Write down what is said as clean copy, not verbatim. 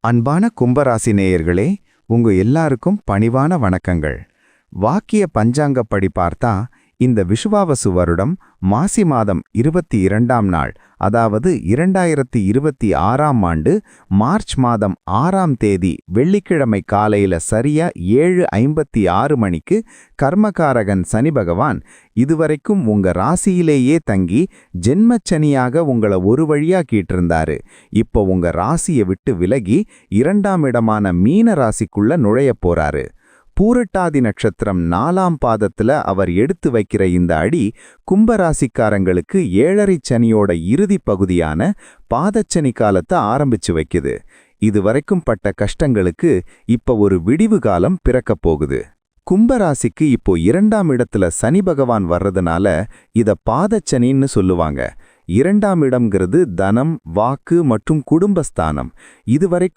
அன்பான கும்பராசி நேயர்களே, உங்க எல்லாருக்கும் பணிவான வணக்கங்கள். வாக்கிய பஞ்சாங்கப்படி பார்த்தா இந்த விஷுவாவசு வருடம் மாசி மாதம் 22ஆம் நாள், அதாவது 2026ஆம் ஆண்டு மார்ச் மாதம் 6ஆம் தேதி வெள்ளிக்கிழமை காலையில சரியா 7:56 மணிக்கு கர்மகாரகன் சனி பகவான் இதுவரைக்கும் உங்க ராசியிலேயே தங்கி ஜென்மச்சனியாக உங்களை ஒரு வழியாக்கிட்டு இருந்தாரு. இப்போ உங்க ராசியை விட்டு விலகி 2ஆம் இடமான மீன ராசிக்குள்ள நுழையப் போறாரு. பூரட்டாதி நட்சத்திரம் 4ஆம் பாதத்துல அவர் எடுத்து வைக்கிற இந்த அடி கும்பராசிக்காரங்களுக்கு 7.5 சனியோட இறுதி பகுதியான பாதச்சனி காலத்தை ஆரம்பிச்சு வைக்குது. இதுவரைக்கும் பட்ட கஷ்டங்களுக்கு இப்ப ஒரு விடிவு காலம் பிறக்கப் போகுது. கும்பராசிக்கு இப்போ 2ஆம் இடத்துல சனி பகவான் வர்றதுனால இத பாதச்சனின்னு சொல்லுவாங்க. 2ஆம் இடம்ங்கிறது தனம், வாக்கு மற்றும் குடும்பஸ்தானம். இதுவரைக்கும்